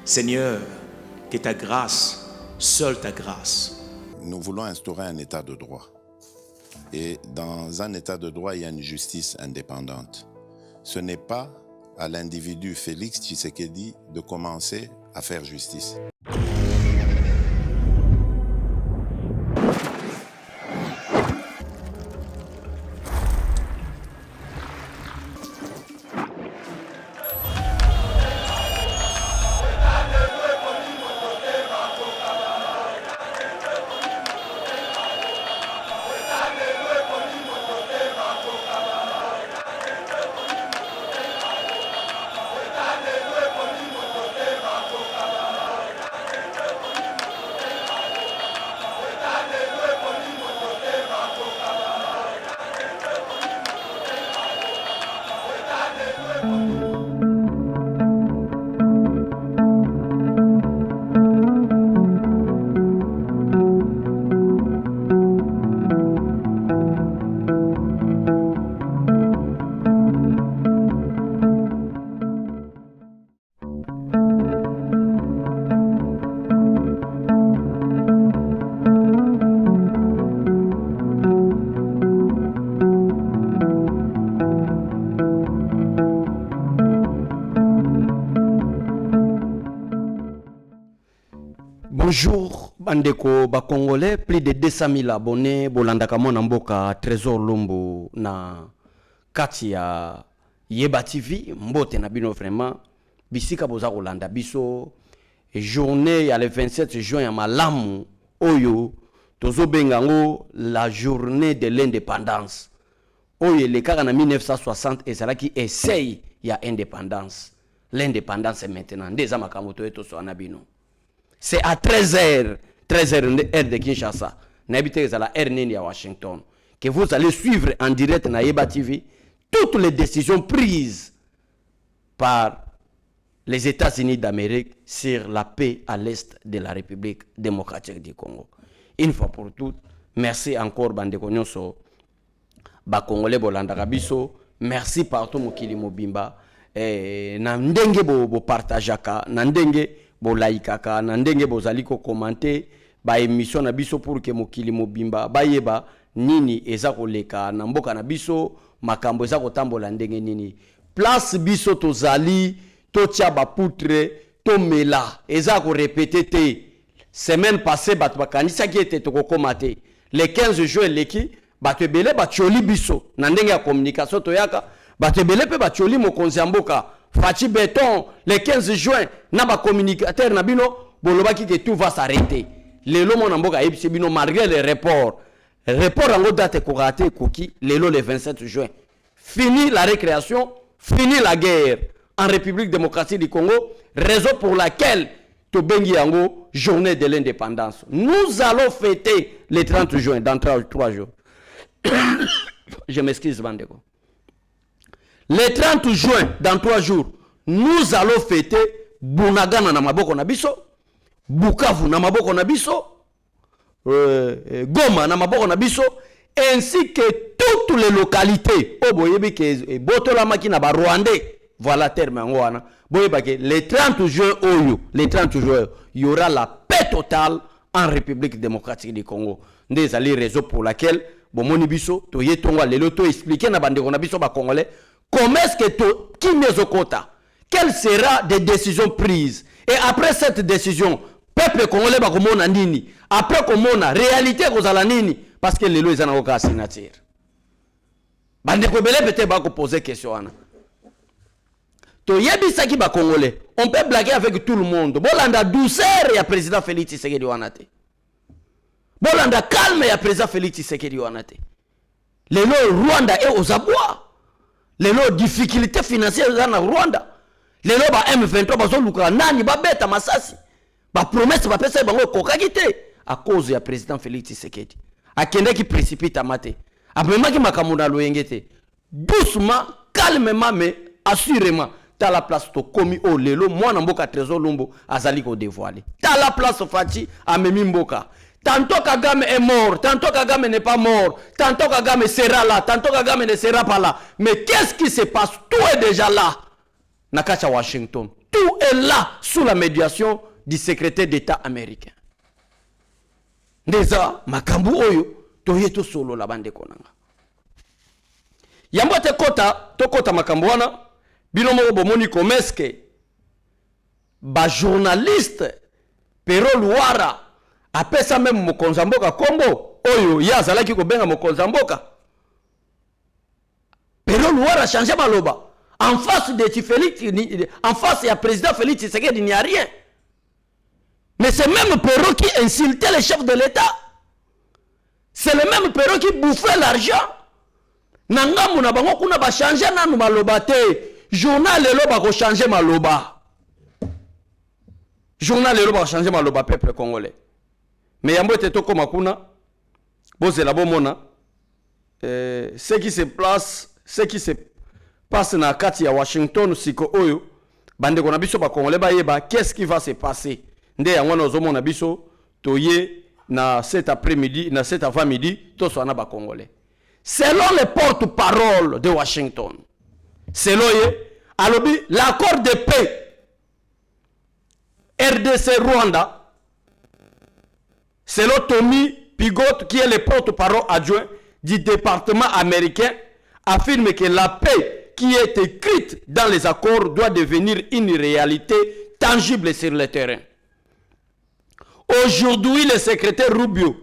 Seigneur, que ta grâce, seule ta grâce. Nous voulons instaurer un état de droit. Et dans un état de droit, il y a une justice indépendante. Ce n'est pas à l'individu Félix Tshisekedi de commencer à faire justice. Bonjour, bandeko ba Congolais, plus de 200 000 abonnés, bolandaka mona mboka Trésor Lumbu na kati ya Yeba TV, mbote na bino vraiment, bisika boza kolanda biso, journée ya le 27 juin ya malamu, oyo, tozo bengango la journée de l'indépendance. Oyo le kaka na 1960 ezalaki essaye ya indépendance. L'indépendance est maintenant, ndeza makamoto eto so anabino. C'est à 13h heure de Kinshasa, n'habitez à la RNN à Washington, que vous allez suivre en direct na Yeba TV toutes les décisions prises par les États-Unis d'Amérique sur la paix à l'est de la République démocratique du Congo. Une fois pour toutes, merci encore bandeko nyonso ba Congolais bolanda biso, merci partout mokili mobimba na ndenge bo partageaka na ndenge bo laikaka na ndenge bozali ko commenter ba émission na biso pour que mokili mobimba bayeba nini eza koleka na mboka na biso makambo eza kotambola ndenge nini place biso tozali totia ba poutre to mela eza ko répéter te semaine passée bat bakanisa ki était to komate le 15 juin leki batebele batioli biso na ndenge ya communication to yaka batebele pe batioli mokonzi mboka Fachi Béton, le 15 juin, naba communicateur nabino, bolobaki que tout va s'arrêter. Lelo mon amboka ebisebino malgré les reports. Report en date koraté koki, lelo le 27 juin. Fini la récréation, fini la guerre en République démocratique du Congo, raison pour laquelle Tobengi Yango, journée de l'indépendance. Nous allons fêter le 30 juin dans 3 jours. Je m'excuse Bandeko. Le 30 juin, dans 3 jours, nous allons fêter Bunagana na maboko na biso, Bukavu na maboko na biso, Goma na maboko na biso, ainsi que toutes les localités. Oh boyebi ke botola makina ba Rwandais. Voilà terme ngwana. Boyeba ke le 30 juin oyo, le 30 juin, il y aura la paix totale en République démocratique du Congo. Ndez ali raison pour laquelle bomoni biso to yetonga lelo to expliquer na bandeko na biso ba Congolais. Comment est-ce que qui mezokota? Quelles seront des décisions prises? Et après cette décision, peuple congolais va komona nini? Après komona réalité kozala nini? Parce que les lois ils en ont signature. Bande ko belé peut-être ba ko poser question ana. To yebisa ki ba congolais, on peut blaguer avec tout le monde. Bolanda douceur ya président Félix Tshisekedi wanate. Bolanda calme ya président Félix Tshisekedi wanate. Les lois Rwanda et aux abois. Les lots difficultés financières dans le Rwanda. Les lots ba M23 bazo luka nani ba beta masasi. Ba promesse ba pesa bango kokakite à cause du président Félix Tshisekedi. Akende qui précipite à mater. Abema ki makamuna loyengete. Doucement, calmement mais assurément ta la place to komi o lelo moi na mboka Trésor Lumbu azali ko dévoiler. Ta la place Fachi amemi mboka. Tantôt Kagame est mort, tantôt Kagame n'est pas mort, tantôt Kagame sera là, tantôt Kagame ne sera pas là. Mais qu'est-ce qui se passe? Tout est déjà là. Nakacha Washington. tout est là sous la médiation du secrétaire d'État américain. Ndeza makambu oyo toyeto solo la bande konanga. Yambo te kota to kota makambu wana bino moko bomoni komeske ba journaliste Pero Luara apesa même mokonza mboka kombo oyo ya azalaki ko benga mokonza mboka. Pero Luara changé maloba en face de Félix, en face du président Félix Tshisekedi, il n'y a rien. Mais c'est même Pero qui insultait le chef de l'État. C'est le même Pero qui bouffait l'argent. Nanga muna bango kuna ba changer nanu maloba te. Journal lelo ba ko changer maloba. Journal lelo ba changer maloba peuple congolais. Mais yambo te ko makuna boze la bomona ce qui se passe na kati ya Washington siko oyo bande ko na biso ba congolais ba yeba qu'est-ce qui va se passer. Nde yango na zomo na biso toye na cet après-midi na cet avant-midi to so na ba congolais. Selon les porte-parole de Washington, selon alobi l'accord de paix RDC-Rwanda, selon Tommy Pigot, qui est le porte-parole adjoint du département américain, affirme que la paix qui est écrite dans les accords doit devenir une réalité tangible sur le terrain. Aujourd'hui, le secrétaire Rubio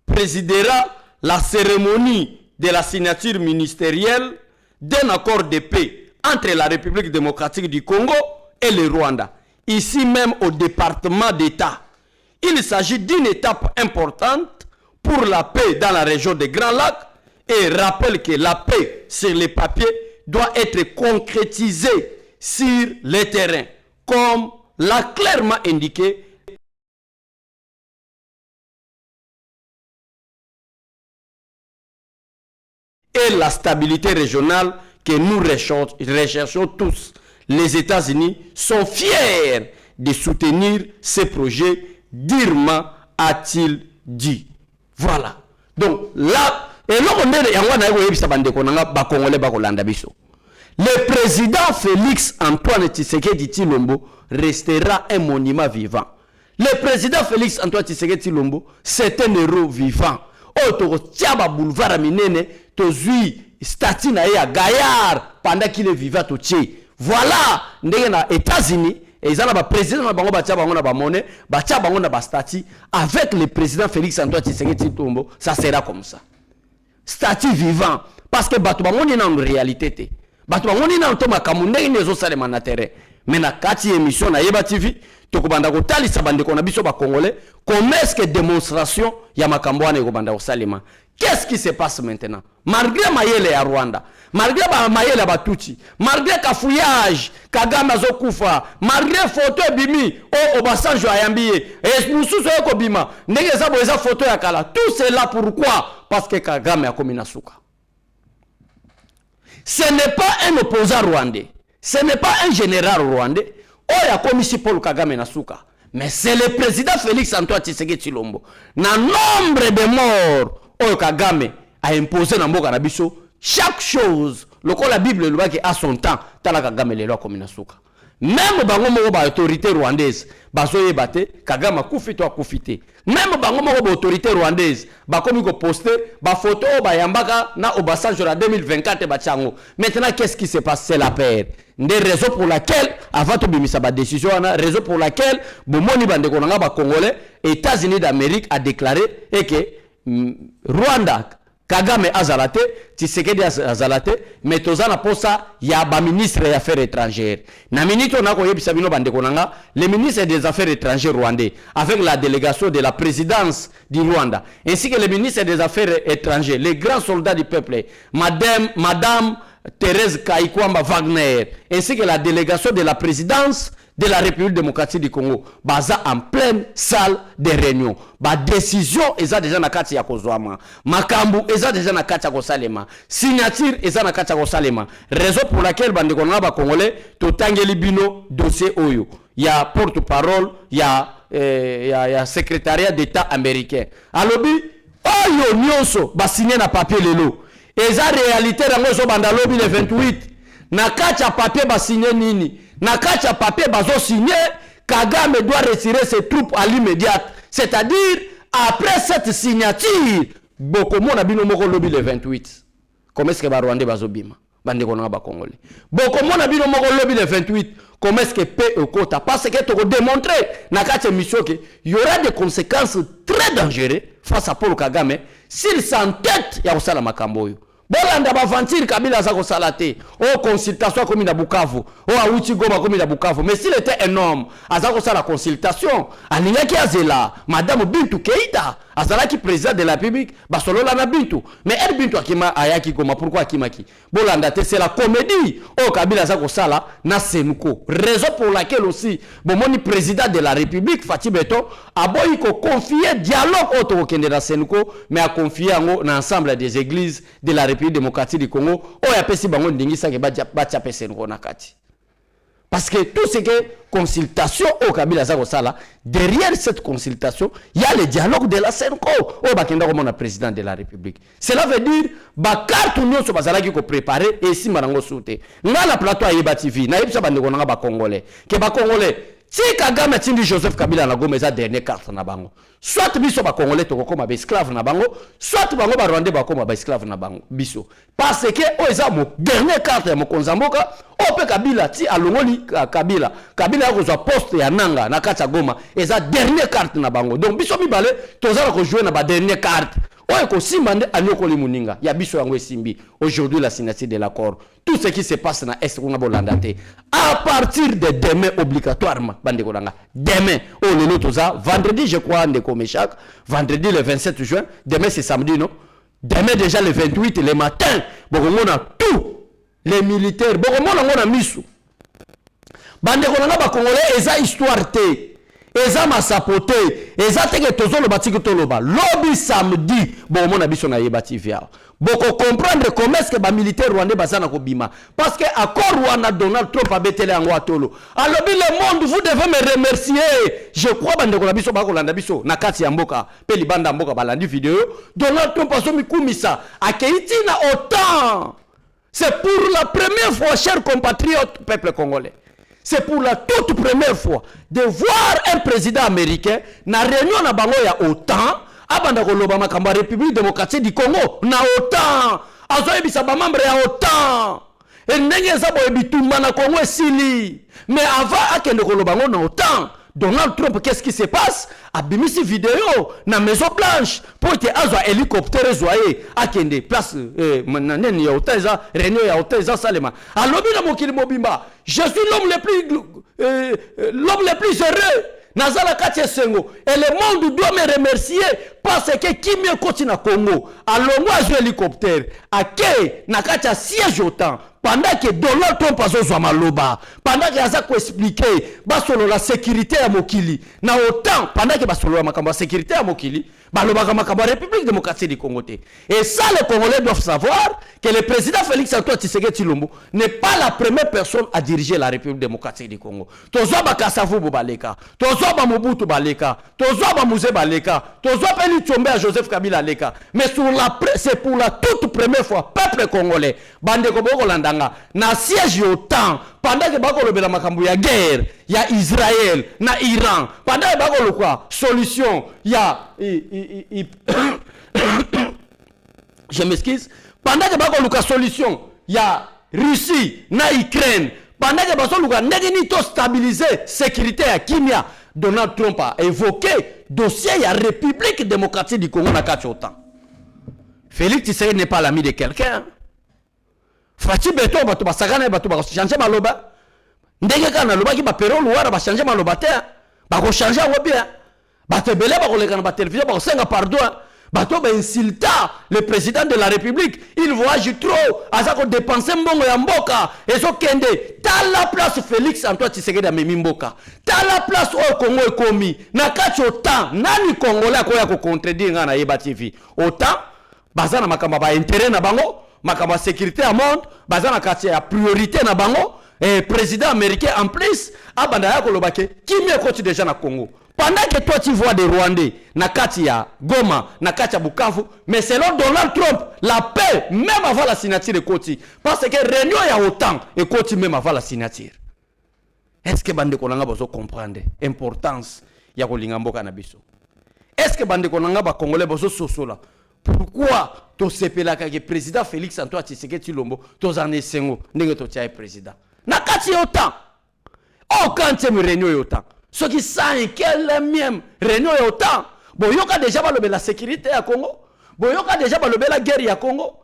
présidera la cérémonie de la signature ministérielle d'un accord de paix entre la République démocratique du Congo et le Rwanda, ici même au département d'État. Il s'agit d'une étape importante pour la paix dans la région des Grands Lacs et rappelle que la paix sur les papiers doit être concrétisée sur le terrain, comme l'a clairement indiqué et la stabilité régionale que nous recherchons tous. Les États-Unis sont fiers de soutenir ces projets, durement a-t-il dit. Voilà. Donc là, le président Félix Antoine Tshisekedi Tshilombo restera un monument vivant. Le président Félix Antoine Tshisekedi Tshilombo, c'est un héros vivant. Tiaba boulevard minene tozui statut na ya Gaillard pendant qu'il est vivant to tché. Voilà ndenge na États-Unis et ils ont ba président na bango ba tia bango na ba monnaie ba tia bango na ba statut avec le président Félix Antoine Tshisekedi Tshilombo, ça sera comme ça. Statut vivant parce que bato bango ni na réalité te. Bato bango ni na to makamu ndenge nezo salema na terrain. Mais na kati émission na Yeba TV tokobanda ko talisa bande ko na biso ba congolais comme est-ce que démonstration ya makambo wana ekobanda ko salema. Qu'est-ce qui se passe maintenant? Malgré Mayele ya Rwanda, malgré Mayele Batuti, malgré Kafouillage, Kagame Azokufa, malgré photo bimi, Obasanjo Ayambiye, et Moussousou Ekobima, Negeza Boeza photo ya Kala, tout cela pourquoi? Parce que Kagame a commis Nasuka. Ce n'est pas un opposant rwandais, ce n'est pas un général rwandais, il a commis Paul Kagame Nasuka. Mais c'est le président Félix Antoine Tshisekedi Tshilombo. Na nombre de morts, Oyo Kagame a imposé na mboka na biso chaque chose. Loko la Bible le voit à son temps, tala Kagame le loi comme Nasuka. Même bango moko ba autorité rwandaise, bazoye bate Kagame kufito akufite. Même bango moko ba autorité rwandaise, ba komi ko poster ba photo ba yambaka na Obasanjo en 2024 ba tchango. Maintenant qu'est-ce qui se passe? C'est la paix. Des raisons pour laquelle avant to bimisa ba décision na raison pour laquelle bomoni bande ko nga ba congolais, États-Unis d'Amérique a déclaré et que Rwanda Kagame azalate, Tshisekedi azalate, mais tozana posa ya ba ministre des affaires étrangères. Na minito na ko yebisa bino bande konanga, le ministre des affaires étrangères rwandais avec la délégation de la présidence du Rwanda, ainsi que le ministre des affaires étrangères, les grands soldats du peuple, madame Thérèse Kaikwamba Wagner, ainsi que la délégation de la présidence de la République démocratique du Congo, baza en pleine salle de réunion. Ba décision eza déjà na kati ya kozwama. Makambu eza déjà na kati ya kosalema. Signature eza na kati ya kosalema. Raison pour laquelle bande konanga ba congolais totangeli bino dossier oyo. Ya porte-parole, ya secrétariat d'État américain. Alobi oyo nyonso ba signé na papier lelo. Eza réalité rango so banda lobi le 28. Na kati ya papier ba signé nini? na kati ya papier bazo signé Kagame doit retirer ses troupes à l'immédiat. C'est-à-dire après cette signature bokomona bino moko lobby le 28. Comment est-ce que ba Rwandais bazobima bande konanga ba Congolais. Bokomona bino moko lobby le 28. Comment est-ce que paix au quota parce que tu démontrer na kati ya mission que il y aura des conséquences très dangereuses face à Paul Kagame s'il s'entête ya osala makambo yo. Bolanda bavantir Kabila za kosala te. O consultation comme na Bukavu. O auti Goma comme na Bukavu. Mais s'il était un homme, aza kosala consultation, alingaki azela Madame Bintou Keïta, azala ki président de la République, basolola na Bintou. Mais elle Bintou akima ayaki Goma, pourquoi akimaki? Bolanda te c'est la comédie. O Kabila za kosala na Senuko. Raison pour laquelle aussi bomoni président de la République Fatou Beton a boyi ko confier dialogue auto kende na Senuko, mais a confier ngo na ensemble des églises de la République démocratique du Congo o ya pesi bango ndingisa ke batia pese ngo nakati parce que tout ce que consultation au Kabila za kosala derrière cette consultation il y a le dialogue de la Senko o bakenda comme na président de la République cela veut dire ba carte union so bazala ki ko préparer et si marango soute nga la plateau à Yeba TV na yebisa bande ko nga ba congolais ke ba congolais si Kagame tindi Joseph Kabila na Goma eza dernière carte na bango soit biso ba congolais to koma ba esclave na bango soit bango ba Rwandais ba koma ba esclave na bango biso parce que o eza mo dernière carte ya mokonza mboka o pe Kabila ti alongoli Kabila ko zo poste ya nanga na kati ya Goma eza dernière carte na bango donc biso mibale tozala ko jouer na ba dernière carte o ko simande anyokoli muninga ya biso yango esimbi aujourd'hui la signature de l'accord tout ce qui se passe na est qu'on a bolandate à partir de demain obligatoirement bande kolanga demain oh le toza vendredi je crois ndeko Meshak vendredi le 27 juin demain c'est samedi non demain déjà le 28 le matin bokomona tous les militaires bokomona ngona misu bande kolanga ba congolais eza histoire te eza masapote eza teke tozolo batiki toloba lobby samedi bokomona biso na Yeba TV boko comprendre comment est-ce que ba militaire rwandais bazana ko bima parce que accord Rwanda Donald Trump a betele yango atolo alobi le monde vous devez me remercier je crois bande ko na biso ba ko landa biso na kati ya mboka pe libanda mboka balandi vidéo Donald Trump asomi kumisa akeiti na OTAN c'est pour la première fois chers compatriotes peuple congolais c'est pour la toute première fois de voir un président américain na réunion na bango ya OTAN abanda koloba makamba République démocratique du Congo na OTAN azoyebisa ba membre ya OTAN et ndenge za bo ebitumba na Congo esili mais avant akende koloba ngo na OTAN Donald Trump qu'est-ce qui se passe abimisi vidéo na Maison Blanche pour que azwa hélicoptère zoye akende place nani ya OTAN za réunion ya OTAN za salema alobi na mokili mobimba je suis l'homme le plus heureux Nazala Katia Sengo et le monde doit me remercier parce que qui me continue à Congo alongo azo hélicoptère ake na Katia siège autant pendant que Donald Trump azozwa maloba pendant que aza ko expliquer basolo la sécurité ya mokili na autant pendant que basolo la makambo sécurité ya mokili baloba makambo République démocratique du Congo te et ça les Congolais doivent savoir que le président Félix Antoine Tshisekedi Tshilombo n'est pas la première personne à diriger la République démocratique du Congo tozo ba Kasavubu baleka tozo ba Mobutu baleka tozo ba Mouzé baleka tozo ba Tshombe à Joseph Kabila leka mais c'est pour la toute première fois peuple congolais bande ko bokolanda na siège autant pendant que bakolobela makambo ya guerre ya Israël na Iran pendant que bakolokwa solution ya je m'excuse pendant que bakolokwa solution ya Russie na Ukraine pendant que bakolokwa ndenge ni to stabiliser sécurité ya Kimia Donald Trump a évoqué dossier ya République démocratique du Congo na kati autant Félix Tshisekedi n'est pas l'ami de quelqu'un Fatou Beton bato basakana bato ba changer maloba ndenge kana loba ki ba pero luara ba changer maloba te ba ko changer ngo bien bato belé ba ko lekana ba télévision ba ko senga pardon bato ba insulta le président de la République il voyage trop azako dépenser mbongo ya mboka ezo kende ta la place Félix Antoine Tshisekedi a memi mboka ta la place au Congo ekomi na kati autant nani congolais ko ya ko contredire na Yeba TV autant bazana makamba ba intérêt na bango makamba sécurité à monde bazana kati ya priorité na bango et président américain en plus abanda ya kolobake kimi ekoti déjà na Congo pendant que toi tu vois des Rwandais na kati ya Goma na kati ya Bukavu mais selon Donald Trump la paix même avant la signature de Koti parce que réunion ya OTAN et Koti même avant la signature Est-ce que bande konanga bozo comprendre importance ya kolinga mboka na biso? Est-ce que bande konanga ba congolais bozo sosola? Pourquoi to sepelaka ke président Félix Antoine Tshisekedi Tshilombo tozane sengo ndenge to tia président? Na kati yotan. Oh quand c'est réunion yotan. Ce qui sent quel même réunion yotan. Bon yoka déjà ba la sécurité à Congo. Bon yoka déjà ba la guerre à Congo.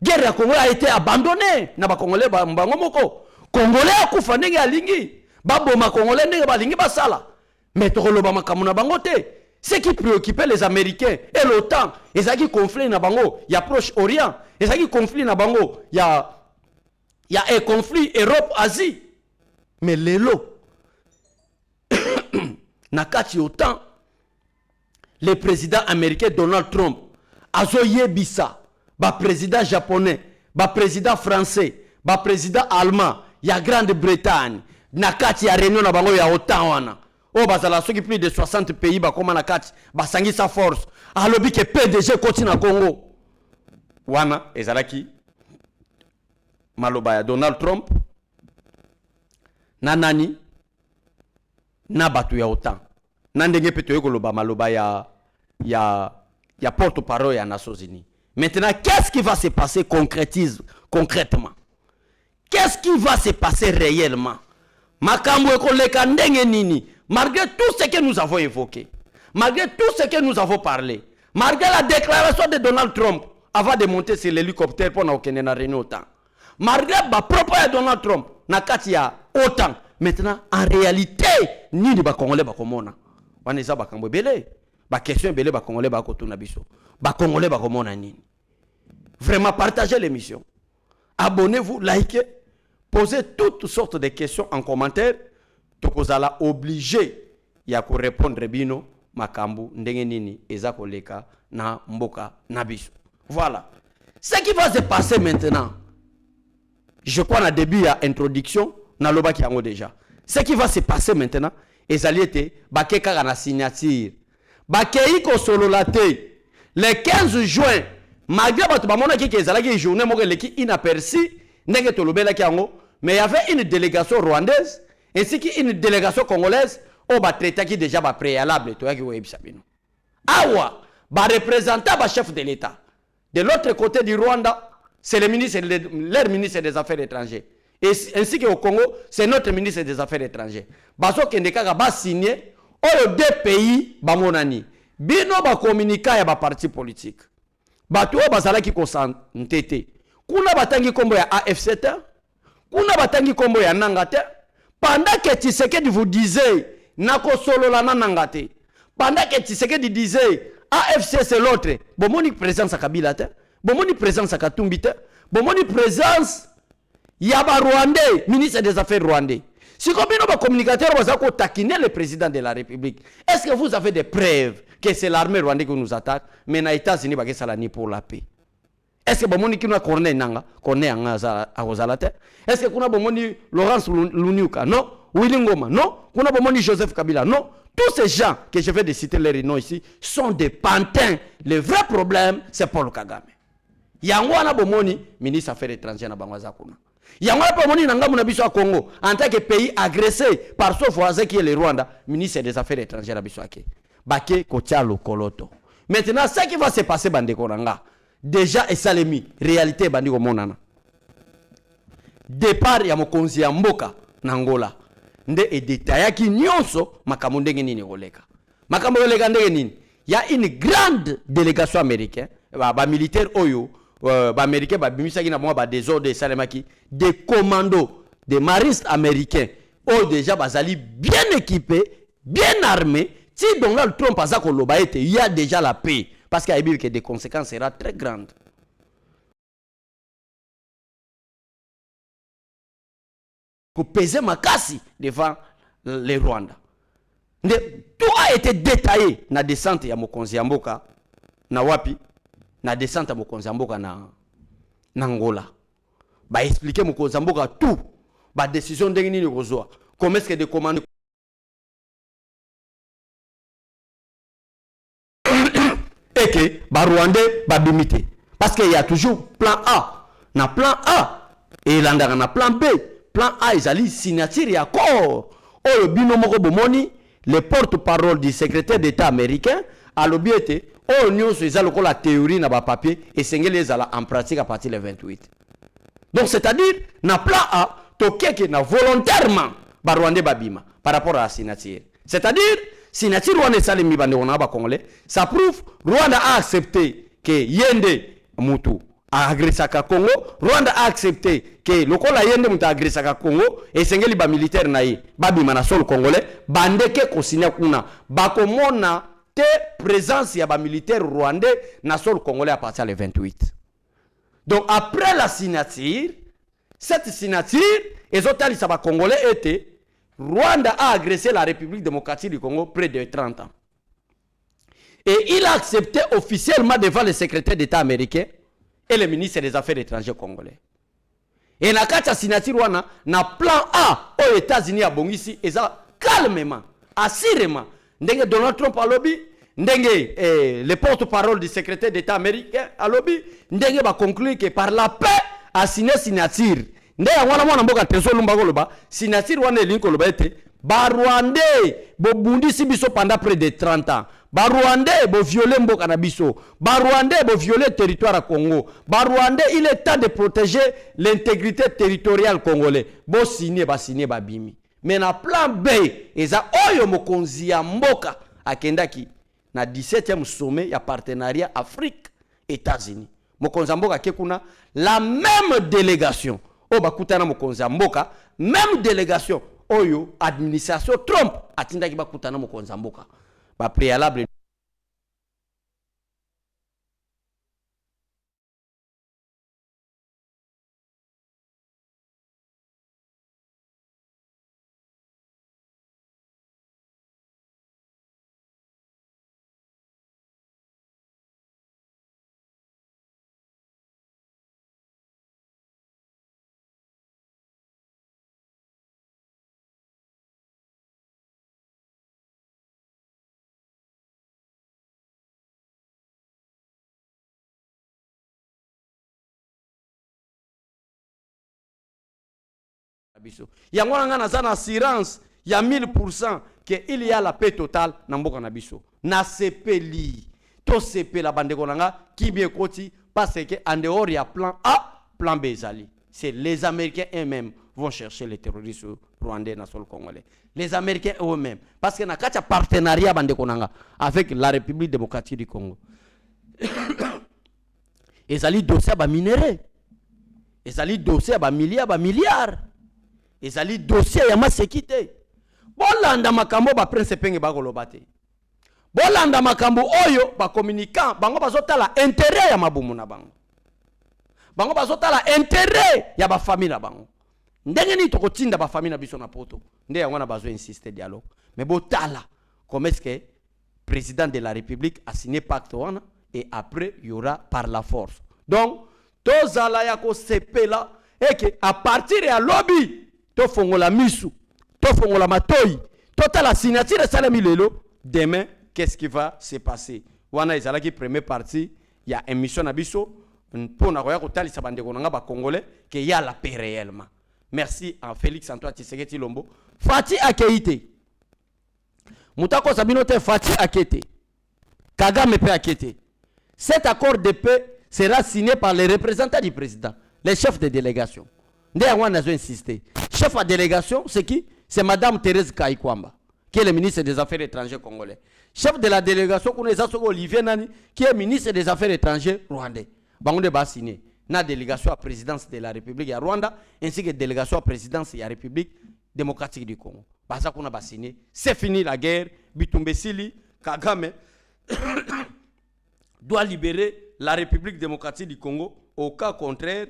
Guerre à Congo a été abandonnée na ba congolais ba mbango moko. Congolais akufa ndenge alingi. Baboma congolais ndenge balingi basala. Mais to loba makamuna bango te. Ce qui préoccupait les Américains et l'OTAN, et ça qui conflit na bango, il y a Proche-Orient, et ça qui conflit na bango, il y a un conflit Europe-Asie. Mais l'élo, na kati OTAN, le président américain Donald Trump, azo yebisa, ba président japonais, ba président français, ba président allemand, il y a Grande-Bretagne, na kati ya réunion na bango ya OTAN wana. Oh, bazala ceux qui plus de 60 pays ba koma na kati ba sangi sa force alobi ke PDG koti na Congo wana ezalaki maloba ya Donald Trump na nani na batu ya OTAN na ndenge peto yekoloba maloba ya porte-parole ya Nations Unies. Maintenant, qu'est-ce qui va se passer concrètement? Qu'est-ce qui va se passer réellement? Makambo ekoleka ndenge nini? Malgré tout ce que nous avons évoqué, malgré tout ce que nous avons parlé, malgré la déclaration de Donald Trump avant de monter sur l'hélicoptère pour na okende na réunion OTAN, malgré ba propos de Donald Trump na kati ya OTAN, maintenant en réalité ni ba congolais ba komona waneza ba kambo belé ba question belé ba congolais ba kotuna biso ba congolais ba komona nini. Vraiment partagez l'émission, abonnez-vous, likez, posez toutes sortes de questions en commentaire. Tokozala obligé ya ko répondre bino makambu ndenge nini eza koleka na mboka na biso. Voilà. Ce qui va se passer maintenant, je crois na début ya introduction na lobaki yango déjà. Ce qui va se passer maintenant, ezali ete bakeka na signature. Bakei ko solola te. Le 15 juin, malgré batu bamona ki ezalaki journée moko leki inaperçu ndenge tolobelaki yango, mais il y avait une délégation rwandaise ainsi qu'une délégation congolaise au traité qui déjà ba préalable to yaki webisa bino. Awa ba représentant ba chef de l'État. De l'autre côté du Rwanda, c'est le ministre leur ministre des Affaires étrangères. Et ainsi qu'au Congo, c'est notre ministre des Affaires étrangères. Baso kendeka ba signer au deux pays ba monani. Bino ba communiquer ya ba parti politique. Bato bazala ki ko santete. Kuna batangi kombo ya AFCT, kuna batangi kombo ya Nangate. Pendant que Tshisekedi vous disait Nako solo la nanangate. Pendant que Tshisekedi disait AFC c'est l'autre. Bomoni présence à Kabila te. Bomoni présence à Katumbi te. Bomoni présence Yaba Rwandais, ministre des Affaires rwandais. Si comme nos communicateurs vous taquiner le président de la République, est-ce que vous avez des preuves que c'est l'armée rwandaise qui nous attaque, mais les États-Unis ba ça ni pour la paix? Est-ce que bomoni kina corner nanga, corner anga a Rosalate? Est-ce que kuna bomoni Laurence Lunyuka? Non. Willy Ngoma? Non. Kuna bomoni Joseph Kabila? Non. Tous ces gens que je vais de citer les noms ici sont des pantins. Le vrai problème, c'est Paul Kagame. Yangwana bomoni ministre des Affaires étrangères na bangwaza kuna. Yangwana bomoni nangamu na biso Congo en tant que pays agressé par son voisin qui est le Rwanda, ministre des Affaires étrangères na biso ake. Bake kotialo koloto. Maintenant, ce qui va se passer bandeko nanga. Déjà esalemi réalité bandiko monana. Départ ya mokonzi ya mboka na Angola. Nde e détaillaki nyonso makambo ndenge nini koleka. Makambo koleka ndenge nini? Il y a une grande délégation américaine, ba militaire oyo, ba américain ba bimisaki na mwa ba désordre esalemaki, des commandos, des maristes américains, oh déjà bazali bien équipés, bien armés. Si Donald Trump a koloba ete, il y a déjà la paix. Parce qu'il y a que des conséquences seront très grandes. Pour peser ma casse devant les Rwandais. Tout a été détaillé dans la descente ya Mokonzi ya Mboka na wapi, na descente ya Mokonzi ya Mboka na Angola. Ba expliquer Mokonzi ya Mboka tout, ba décision ndenge nini kozwa. Comment est-ce que des commandes et que ba Rwandais ba bimité parce qu'il y a toujours plan A. Na plan A et il y a plan B. plan A ezali signature ya accord oyo bino moko bomoni le porte-parole du secrétaire d'État américain alobi ete oyo nyonso eza lokola théorie na ba papier esengeli ezala en pratique à partir le 28. Donc c'est-à-dire na plan A tokeke na volontairement ba Rwandais babima par rapport à la signature. C'est-à-dire signature wana esalemi bande on ba congolais, ça prouve Rwanda a accepté que yende mutu a agressaka Congo, Rwanda a accepté que lokola yende mutu a agressaka Congo esengeli ba militaire na ye babima na sol congolais bandeke ko signer kuna bakomona te présence ya ba militaire rwandais na sol congolais à partir le 28. Donc après la signature, cette signature ezotalisa ba congolais était Rwanda a agressé la République démocratique du Congo près de 30 ans. Et il a accepté officiellement devant le secrétaire d'État américain et le ministre des Affaires étrangères congolais. Et na kati ya signature wana na plan A aux États-Unis à bongisi eza calmement, assurément ndenge Donald Trump a lobby, ndenge le porte-parole du secrétaire d'État américain a lobby, ndenge ba conclure que par la paix a signé signature. Ndenge wana mwana mboka Trésor Lumba koloba signature wana elingi koloba ete ba Rwandais bo bundisi biso pendant près de 30 ans. Ba Rwandais bo violer mboka na biso. Ba Rwandais bo violer territoire à Congo. Ba Rwandais il est temps de protéger l'intégrité territoriale congolais. Bo signer ba bimi. Mais na plan B eza oyo mokonzi ya mboka akendaki na 17e sommet ya partenariat Afrique États-Unis. Mokonzi ya mboka kekuna la même délégation. O bakutana mokonzi ya mboka même délégation oyo administration Trump atindaki bakutana mokonzi ya mboka ba préalable yango nga na zana assurance ya 1000% que il y a la paix totale na mboka na biso na sepeli to sepela bandeko nanga ki bien koti parce que en dehors ya plan A plan B ezali c'est les Américains eux-mêmes vont chercher les terroristes rwandais na sol congolais, les Américains eux-mêmes parce que na kacha partenariat bandeko nanga avec la République démocratique du Congo ezali dossier ba minéraux, ezali dossier ba milliards, ezali dossier ya masekite. Bolanda makambo ba prince penge ba koloba te. Bolanda makambo oyo ba communicant bango bazotala intérêt ya mabumu na bango. Bango bazotala intérêt ya ba famille na bango. Ndenge ni tokotinda ba famille na biso na poto. Nde yango na bazo insister dialogue. Mais botala comment est-ce que président de la République a signé pacte wana et après il y aura par la force. Donc tozala ya ko sepela et que à partir ya lobby to fongola misu, to fongola matoi, tota la signature salami lelo, demain qu'est-ce qui va se passer? Wana ezala ki première partie, il y a émission na biso pour na koya ko talisa bandeko nga ba congolais que y a la paix réellement. Merci à Félix Antoine Tshisekedi Lombo. Fati Akeite. Mutako Sabino te Fati Akete. Kagame pe Akete. Cet accord de paix sera signé par les représentants du président, les chefs de délégation. D'ailleurs, on a insisté. Chef de délégation, c'est qui? C'est Madame Thérèse Kaikwamba, qui est le ministre des Affaires étrangères congolais. Chef de la délégation, on a Olivier Nani, qui est ministre des Affaires étrangères rwandais. On a signé la délégation à la présidence de la République de Rwanda, ainsi que la délégation à la présidence de la République démocratique du Congo. On a signé. C'est fini la guerre. Bitumbe Sili, Kagame doit libérer la République démocratique du Congo. Au cas contraire,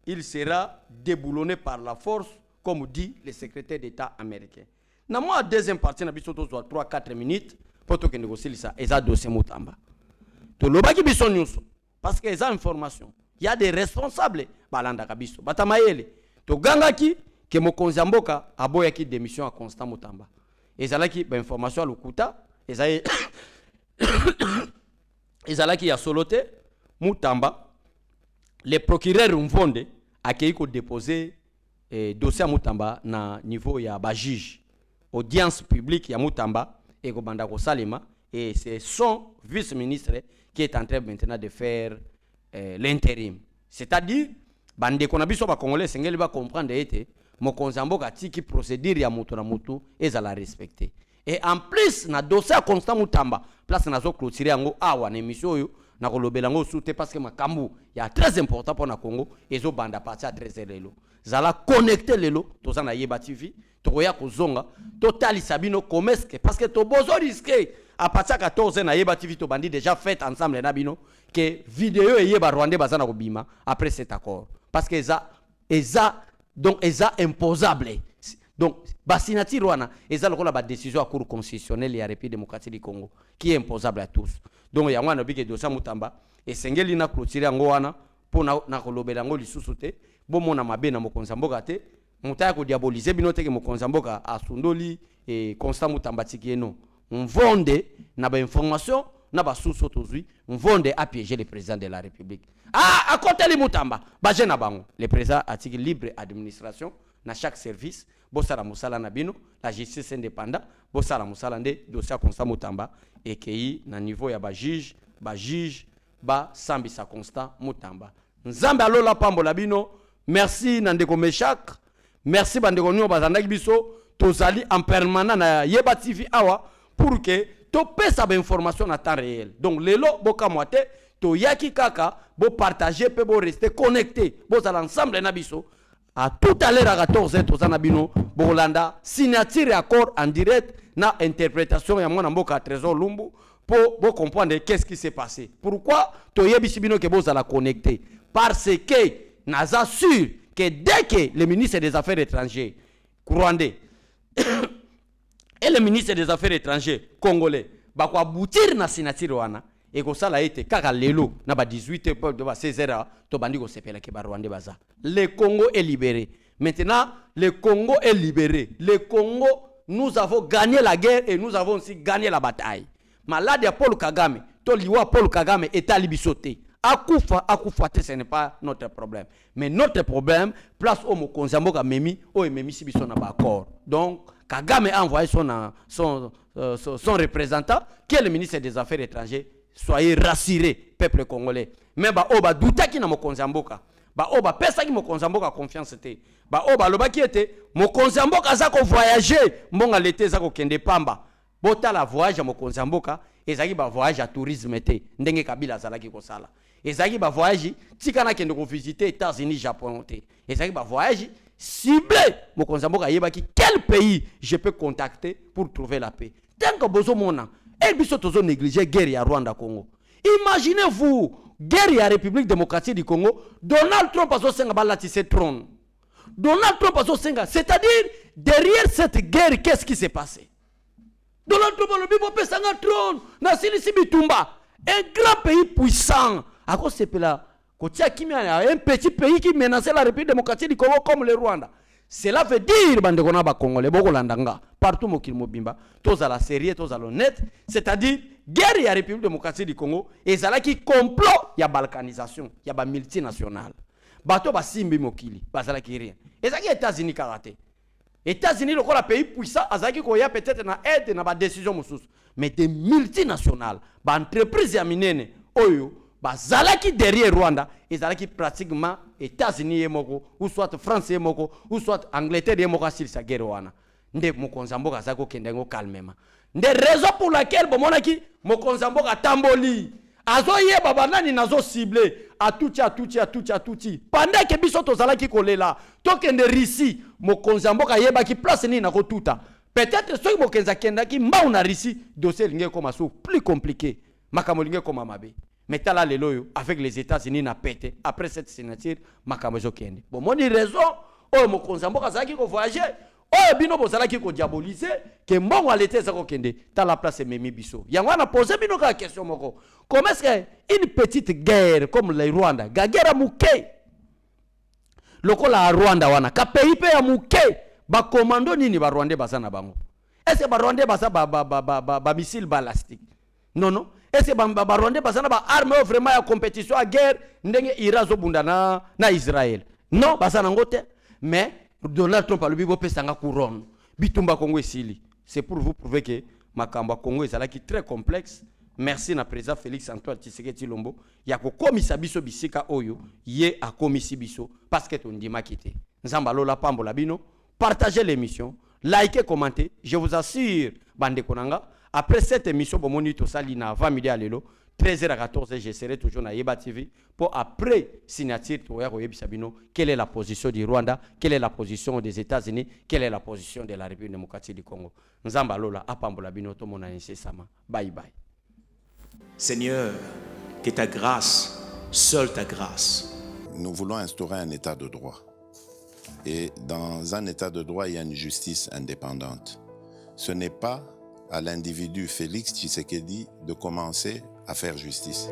il sera déboulonné par la force, comme dit le secrétaire d'État américain. Dans la deuxième partie, nous avons 3-4 minutes pour négocier ça. Et ça, dossier Moutamba. Parce qu'il y a des informations. Il y a des responsables. Balanda Kabiso. Batamayele. To gangaki que mokonzi mboka aboyaki démission à Constant Moutamba. Et ça là qui information à l'okuta. Et ça ezalaki ya solote Moutamba. Le procureur Mvonde a déposé dossier ya Mutamba na niveau ya ba juge audience publique ya Mutamba et ko banda ko salima et c'est son vice-ministre qui est en train maintenant de faire l'intérim. C'est-à-dire bande ko na biso ba congolais sengeli ba comprendre ete mokonzi mboka tiki procédure ya mutu na mutu ezala respecter. Et en plus na dossier ya Constant Mutamba place nazo clôturer yango awa na émission yo na kolobela ngo soute parce que makambu ya très important pour na Congo ezo banda parti à 13h lelo zala connecter lelo to za na Yeba TV to ya kozonga to tali sabino komeske parce que to bozo risquer à partir à 14h na Yeba TV to bandi déjà fait ensemble na bino que vidéo e Yeba Rwanda bazana ko bima après cet accord parce que donc imposable. Donc, la signature wana eza lokola ba décision à cour constitutionnelle ya République démocratique du Congo qui est imposable à tous. Donc ya wana bike dossier Mutamba et sengeli na clôturer yango wana pour na kolobela ngo lisusu te bo mona mabe na mokonzi mboka te mutaya ko diaboliser bino te ke mokonzi mboka asundoli et Constant Mutamba tikieno. On vonde na ba information na ba source tozui on vonde à piéger le président de la République. À côté li Mutamba ba jena bango le président a tiki libre administration na chaque service bosala musala na bino la justice indépendante bosala musala nde dossier Constant Mutamba et kei na niveau ya ba juge ba sambisa Constant Mutamba nzambe alola pambola bino. Merci na ndeko Meshak, merci bandeko nyo bazandaki biso tozali en permanent na Yeba TV awa pour que to pesa ba information na temps réel. Donc lelo boka moite to yaki kaka bo partager pe bo rester connecté bo zala ensemble na biso. À tout à l'heure à 14h, tozana bino Bolanda signature accord en direct na interprétation ya mwana mboka Trésor Lumbu pour comprendre qu'est-ce qui s'est passé. Pourquoi toyebi bino que boza la connecter parce que naza sûr que dès que le ministre des Affaires étrangères rwandais et le ministre des Affaires étrangères congolais ba ko aboutir na signature wana et ko sala ete kaka lelo na ba 18h pour de ba 16h to bandi ko sepela ke ba Rwanda baza. Le Congo est libéré. Maintenant, le Congo est libéré. Le Congo, nous avons gagné la guerre et nous avons aussi gagné la bataille. Malade ya Paul Kagame, to liwa Paul Kagame est alibisoté. Akufa, ce n'est pas notre problème. Mais notre problème, place au mokonzi mboka memi, o memi si biso na ba accord. Donc Kagame a envoyé son représentant, qui est le ministre des Affaires étrangères. Soyez rassurés, peuple congolais. Mais ba oba doutaki na mokonzi mboka. Ba oba pesa ki mokonzi mboka confiance te. Ba oba loba ki ete mokonzi mboka za ko voyager, mbonga l'été za ko kende pamba. Bota la voyage ya mokonzi mboka, ezaki ba voyage à tourisme te. Ndenge Kabila zalaki ko sala. Ezaki ba voyage tika na kende ko visiter États-Unis, Japon te. Ezaki ba voyage ciblé mokonzi mboka yebaki quel pays je peux contacter pour trouver la paix. Tant que bozo mona et biso tozo négliger guerre ya Rwanda Congo. Imaginez-vous, guerre ya République démocratique du Congo, Donald Trump a senga balatise trône. Donald Trump a senga, c'est-à-dire derrière cette guerre, qu'est-ce qui s'est passé? Donald Trump a le bibo pesanga trône, na silisi bitumba, un grand pays puissant. À cause de cela, un petit pays qui menaçait la République démocratique du Congo comme le Rwanda. Cela veut dire bande kona ba Congolais boko landanga partout mokili mobimba toza la série toza l'honnête, c'est-à-dire guerre ya République démocratique du Congo ezala ki complot ya balkanisation ya ba multinationale bato ba simbi mokili bazala ki rien ezaki États-Unis karaté États-Unis le pays puissant azaki ko ya peut-être na aide na ba décision mususu mais des multinationales ba entreprise ya minene oyo bazalaki derrière Rwanda ezalaki pratiquement États-Unis yemoko ou soit France yemoko ou soit Angleterre yemoko sur sa guerre wana nde mokonzi mboka zako kendengo calmement nde raison pour laquelle bomonaki mokonzi mboka tamboli azo yeba banani nazo ciblé atuti pendant que biso tozalaki kolela tokende Russie mokonzi mboka yeba ki place ni na kotuta peut-être soki mokonzi kendaki mbau na Russie dossier linge koma so plus compliqué makambo linge koma mabe. Mais tala lelo avec les États-Unis na pété après cette signature makamozo kende. Bon moni raison o mokonzi mboka zaki ko voyager o bino bozalaki ko diaboliser que mbongo alete zako kende tala place memi biso. Yango na poser bino ka question moko. Comment est-ce que une petite guerre comme le Rwanda, guerre muke lokola Rwanda wana ka pays pe ya muke ba commando nini ba Rwandais bazana bango. Est-ce que ba Rwandais baza ba missile balistique? Non. Est-ce que ba Rwandais bazana ba arme vraiment ya compétition à guerre ndenge Iran zo bunda na Israël? Non, bazana ngote. Mais Donald Trump alobi bopesanga couronne bitumba Congo esili. C'est pour vous prouver que makambo Congo ezalaki très complexe. Merci na président Félix Antoine Tshisekedi Tshilombo ya kokomisa biso bisika oyo ye akomisi biso parce que tondimaki te. Nzamba lola pambola bino, partagez l'émission, likez, commentez. Je vous assure bande konanga, après cette émission bomoni to sali na 20 millions lelo 13h à 14h, je serai toujours dans Yeba TV pour après signature quelle est la position du Rwanda, quelle est la position des États-Unis, quelle est la position de la République démocratique du Congo. Nzamba lola apambola bino to mona sama. Bye bye. Seigneur, que ta grâce, seule ta grâce. Nous voulons instaurer un état de droit. Et dans un état de droit, il y a une justice indépendante. Ce n'est pas à l'individu Félix Tshisekedi de commencer à faire justice.